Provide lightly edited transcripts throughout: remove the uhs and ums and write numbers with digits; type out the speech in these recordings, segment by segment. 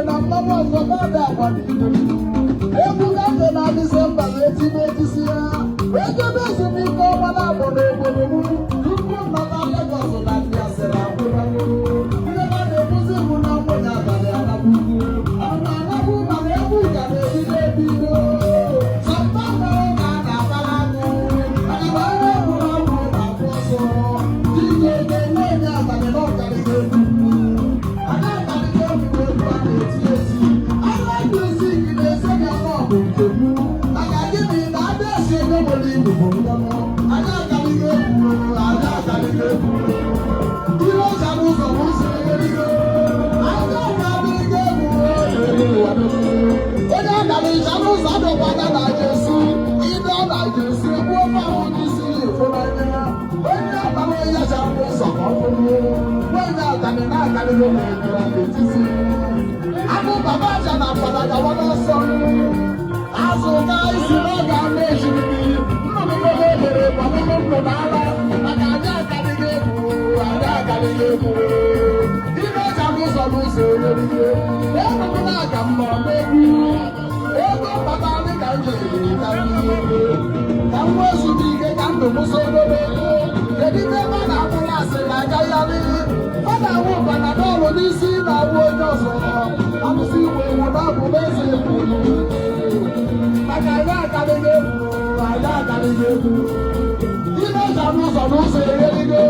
na mmanwụ ọzọ mmadụ agwa n'igbo egwu gafe na Disemba na-etibe etisi ya ejebe ezumike ọnwa na-agbọ n'obodo m tupu nnọta Legọs na ndị asịrị akwụbago ihe na na-ebuzi bụ na mgbenye abalị anabugwu ọ na-anabụ mana egwu ga na-ebido ebido sọmpa mere na a na-abara agụ mana onye egwuru ọgwụ na-abụ ọsọ dike ga-enye enye abalị na ọkarịga egwu Aku baba aja na pada kawan ọsọ azụ na isi na ga na ejiri nnụnụ bere gbamụrụ nnụ n'ala maka aja akarịghị egwu ime ka n'ụzọ n'ụzọ ererige enụrụ na-aga mma n'egwu ego baba dị ka njiri ka n'ihe ka nwa ezumike ka ndụ mụso n'obego kedu ebe ebe a na-akwụrụ asị na-agagharị ọ na-awụ panadọlụ n'isi na-awụ onye ọzọ amụsị igwe ewu na-abụ eze ekwuru maka anyị akarịghị egwu ime ka n'ụzọ n'ụzọ ererigo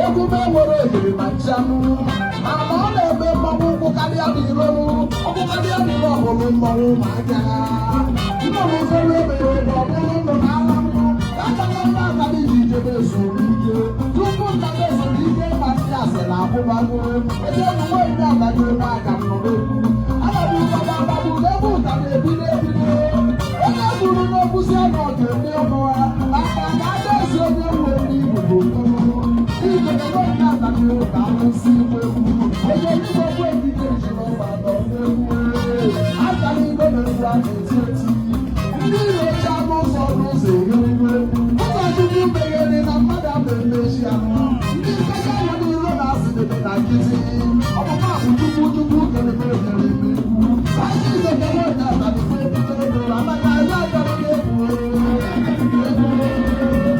emume nwere ohere na nchanụ mana ọ na-eme mmanwụ ụkwụ karịa n'iro ọkụ karịa n'iro ọhụrụ mmanwụ ma aka nnụnụ ụfọdụ emere na ọbụrụ ndụ na ala mbụ akakọrọ abalị ji jebe ezumike tupu nkata ezumike ma ndị asịrị akwụbago ebe emume ndị abalị na-aga nnụrụ egwu anaghị ụfọdụ abalị ebe ụka na-ebido onye bụrụ n'okwusi ọnụ ọ ga-eme ọnụ ha maka ka a na-ezi onye nwere n'igbo bụ ndị nyocha n'ụzọ n'ụzọ ehiwe ụzọchukwu meghere na mmadụ abụemechi anụ ndị nketa ahụ n'iro na-asịdebe na nkịtị ọkpụkpa bụ chukwu keremeregwu aja izekere onye abalịfe ebitere anaghị anya akarịghị egwu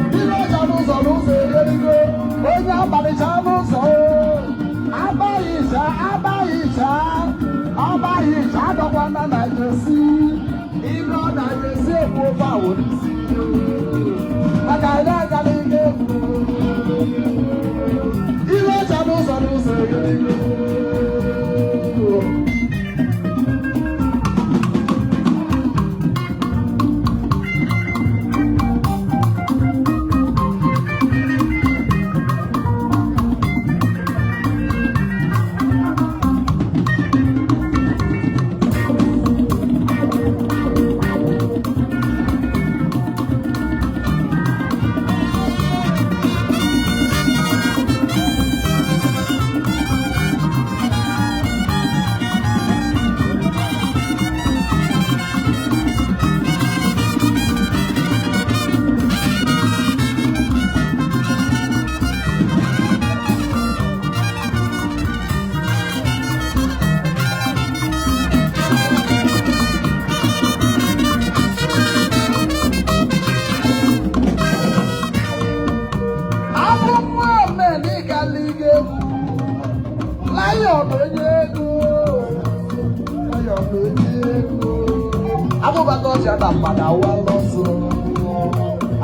ndị nyocha n'ụzọ n'ụzọ eherigo onye abalịcha n'ụzọ abaghị ịcha adọkwana na jesi abụbata ọcha na mpada wala ọsọ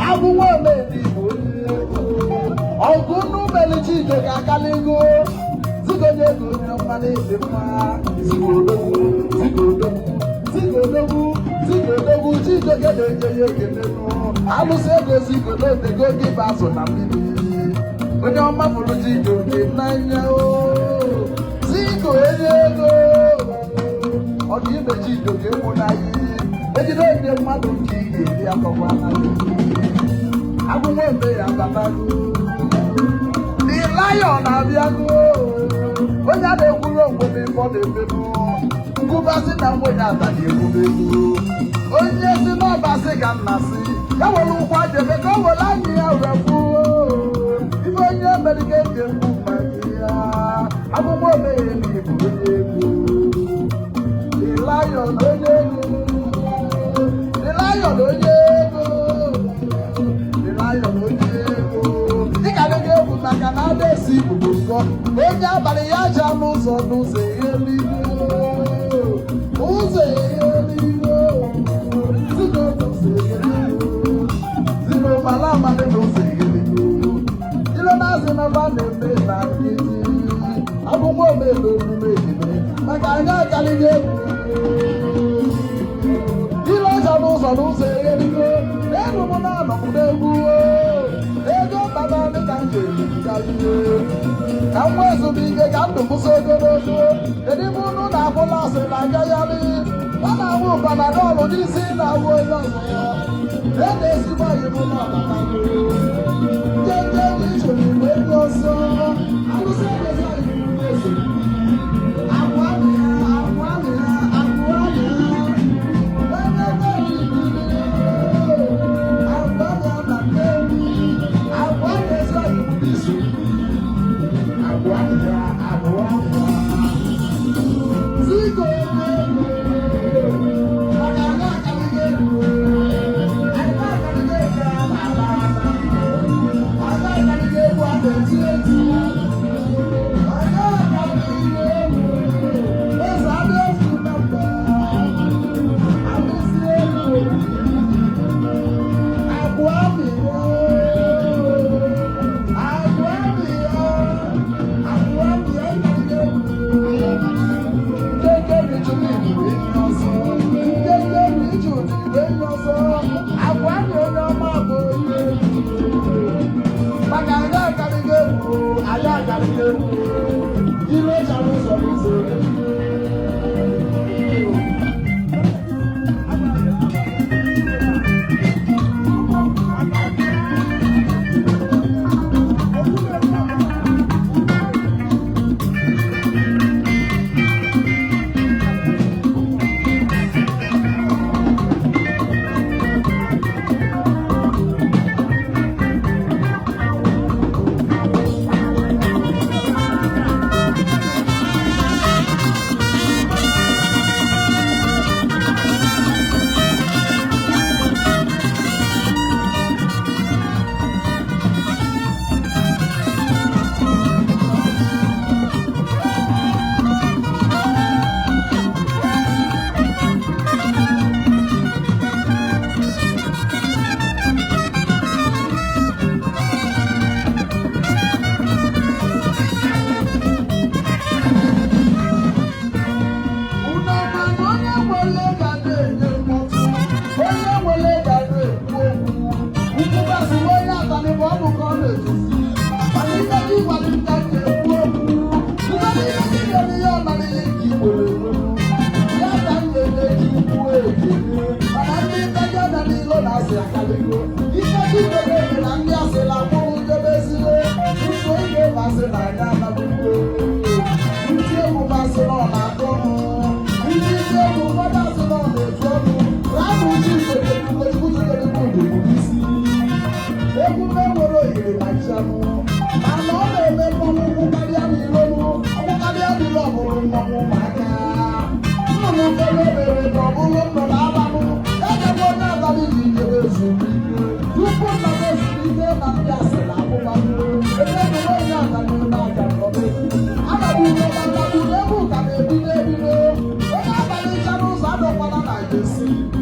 abụnwa omeri igbo ọgụ n'umelichi ije ga-akaligo zigonye ego onye ọma na-ede mma zigodogwu Chijioke na-enye ya ekele alụsị ego zigodotego gị bụ azụ na mmiri onye ọma fụrụ Chijioke n'anya zigo enye ego ọ dị ime Chijioke nwụ n'anya ejide ndị mmadụ nke ị ga-eri akọkwa anaghị agụnwa mbe ya batago the lion na-abịago onye a na-ekwuru onwe n'ifọ na-emebu nkụbasị na mgbenye ata na-egbubegbu onye si n'ọbasị ka nna si ya were ụkwụ ajebe ka o were anyị ya wefu ife onye merike eji egwu mmadụ ya akwụkwọ omeghe na ibu onye egwu the lion onye ego dịka ndị egwu maka na ada esi igbo nkọ onye abalị ya ji anụ ụzọ n'ụzọ eluigwe zinụmala amalị n'ụzọ eluigwe jiri na-azị na ba na-eme na nkịtị akwụkwọ omebe omume ejime maka anyị akarịghị egwu n'ụzọ eluigwe elu m na-anọpụ n'egwu ego baba dịka m ga-eri ka nwa ezumike ka ndụ kwụsị ogologo edime unu na-akwụla asị na agagharị ọ na-awụ panadọlụ n'isi na-awụ onye ọzọ ya na-ezigbo anyị m n'ọbatago njenje ichoro igbe ndị ọzọ arụsị egozi anyị ezi agwa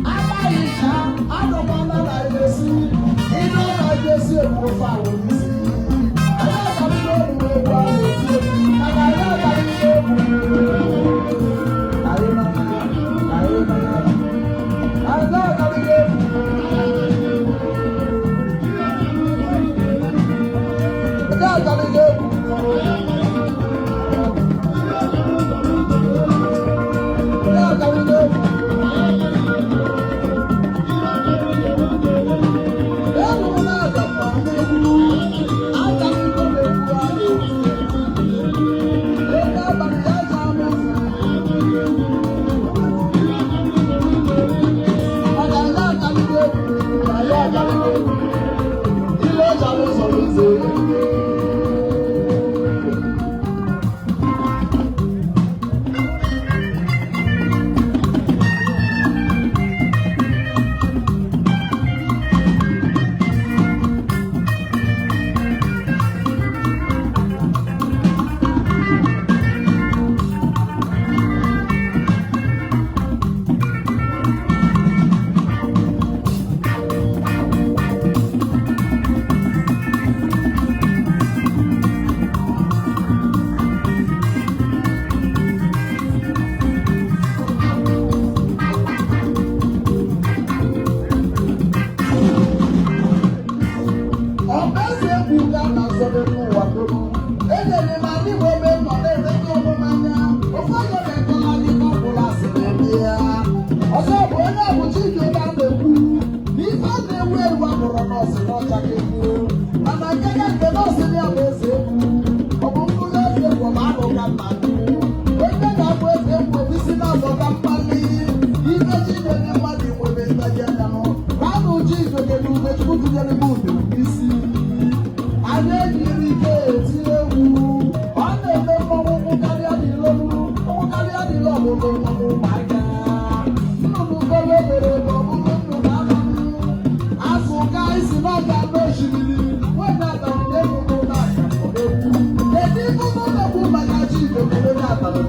I mmanwụ ma anya nnụnụ fere mere ma ọ bụrụ nnụnụ anụ azụ ka isi n'ọga n'osimiri nwere abalị na-ebubo na-aka kedu ibu n'ụlọgbu maka chi idobere na abalị